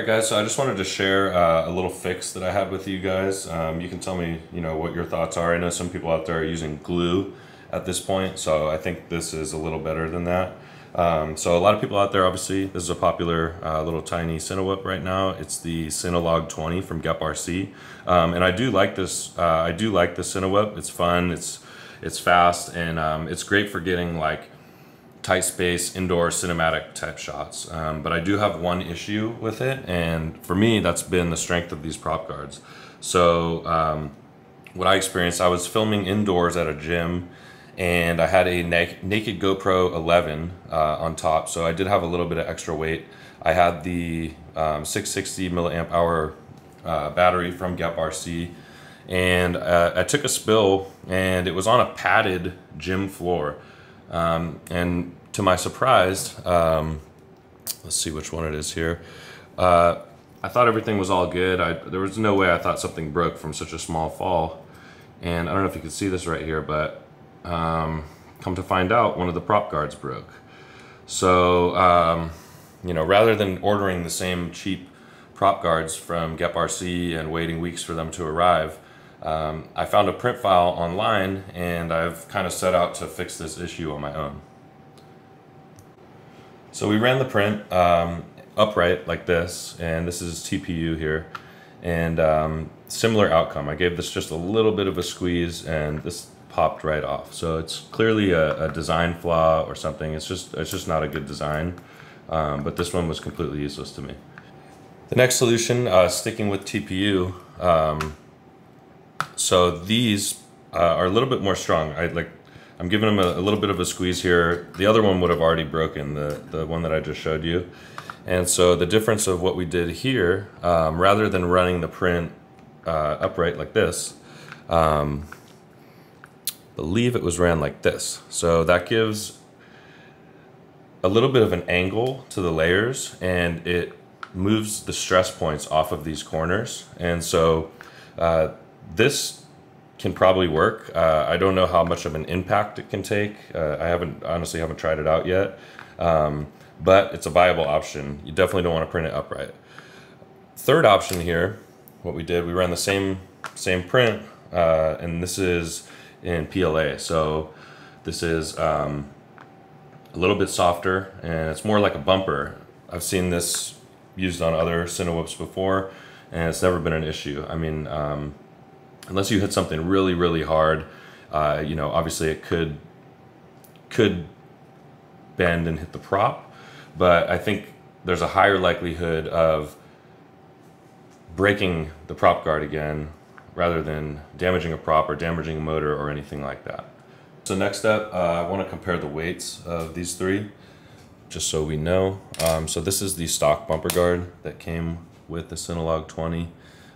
Alright guys, so I just wanted to share a little fix that I had with you guys. You can tell me, what your thoughts are. I know some people out there are using glue at this point, so I think this is a little better than that. So a lot of people out there, obviously, this is a popular little tiny cinewhoop right now. It's the Cinelog20 from GEPRC, and I do like this. I do like the cinewhoop. It's fun. It's fast, and it's great for getting like tight space, indoor cinematic type shots. But I do have one issue with it, and for me, that's been the strength of these prop guards. So what I experienced, I was filming indoors at a gym, and I had a naked GoPro 11 on top, so I did have a little bit of extra weight. I had the 660 milliamp hour battery from GEPRC, and I took a spill, and it was on a padded gym floor. And to my surprise, let's see which one it is here. I thought everything was all good. There was no way I thought something broke from such a small fall. And I don't know if you can see this right here, but come to find out, one of the prop guards broke. So, rather than ordering the same cheap prop guards from GEPRC and waiting weeks for them to arrive, I found a print file online, and I've kind of set out to fix this issue on my own. So we ran the print upright like this, and this is TPU here, and similar outcome. I gave this just a little bit of a squeeze, and this popped right off. So it's clearly a design flaw or something. It's just not a good design, but this one was completely useless to me. The next solution, sticking with TPU, so these are a little bit more strong. I'm giving them a little bit of a squeeze here. The other one would have already broken, the one that I just showed you. And so the difference of what we did here, rather than running the print upright like this, believe it was ran like this. So that gives a little bit of an angle to the layers, and it moves the stress points off of these corners. And so this can probably work. I don't know how much of an impact it can take. I honestly haven't tried it out yet, but it's a viable option. You definitely don't want to print it upright. Third option here, what we did, we ran the same print, and this is in PLA. So this is a little bit softer, and it's more like a bumper. I've seen this used on other cinewhoops before, and it's never been an issue. I mean, unless you hit something really, really hard, obviously it could bend and hit the prop, but I think there's a higher likelihood of breaking the prop guard again rather than damaging a prop or damaging a motor or anything like that. So next up, I want to compare the weights of these three, just so we know. So this is the stock bumper guard that came with the Cinelog20.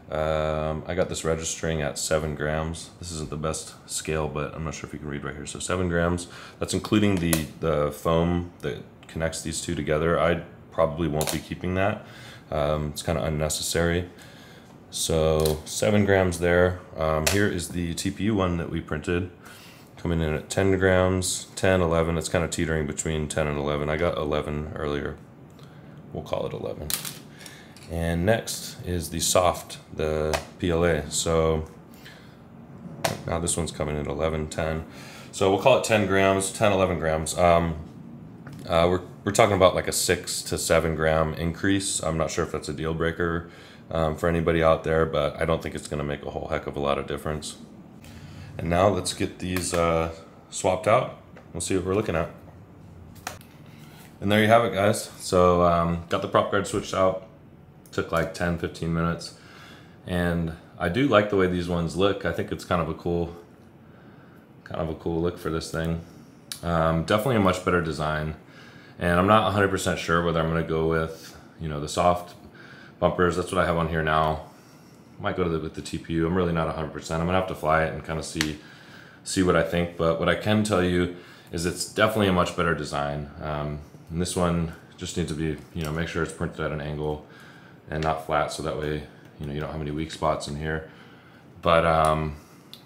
I got this registering at 7 grams. This isn't the best scale, but I'm not sure if you can read right here. So 7 grams, that's including the foam that connects these two together. I probably won't be keeping that. It's kind of unnecessary. So 7 grams there. Here is the TPU one that we printed, coming in at 10 grams, 10, 11. It's kind of teetering between 10 and 11. I got 11 earlier. We'll call it 11. And next is the soft, the PLA. So now this one's coming in at 11, 10. So we'll call it 10 grams, 10, 11 grams. We're talking about like a 6 to 7 gram increase. I'm not sure if that's a deal breaker for anybody out there, but I don't think it's going to make a whole heck of a lot of difference. And now let's get these swapped out. We'll see what we're looking at. And there you have it, guys. So got the prop guard switched out. Took like 10-15 minutes, and I do like the way these ones look. I think it's kind of a cool look for this thing. Definitely a much better design, and I'm not 100% sure whether I'm going to go with the soft bumpers. That's what I have on here now. Might go with the TPU. I'm really not 100%. I'm gonna have to fly it and kind of see what I think. But what I can tell you is it's definitely a much better design. And this one just needs to be make sure it's printed at an angle and not flat, so that way you don't have any weak spots in here. But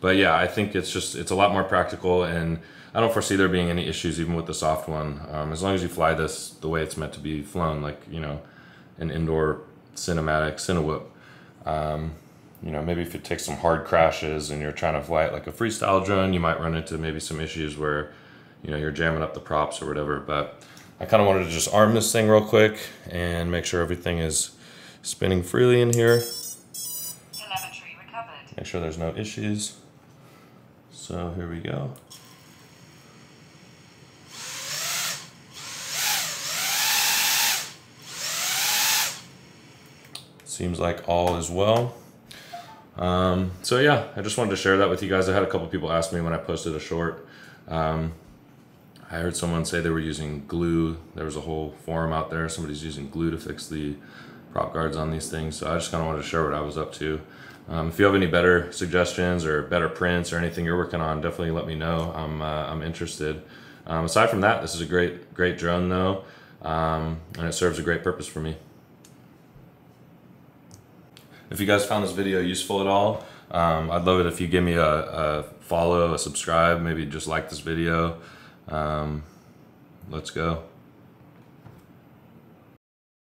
yeah, I think it's a lot more practical, and I don't foresee there being any issues even with the soft one, as long as you fly this the way it's meant to be flown, like an indoor cinewhoop. You know, maybe if you take some hard crashes and you're trying to fly it like a freestyle drone, you might run into maybe some issues where, you know, you're jamming up the props or whatever. But I kind of wanted to just arm this thing real quick and make sure everything is spinning freely in here. Telemetry recovered. Make sure there's no issues. So here we go. Seems like all is well. So yeah, I just wanted to share that with you guys. I had a couple people ask me when I posted a short. I heard someone say they were using glue. There was a whole forum out there. Somebody's using glue to fix the prop guards on these things. So I just kind of wanted to share what I was up to. If you have any better suggestions or better prints or anything you're working on, definitely let me know. I'm interested. Aside from that, this is a great drone though, and it serves a great purpose for me. If you guys found this video useful at all, I'd love it if you give me a follow, a subscribe, maybe just like this video. Let's go.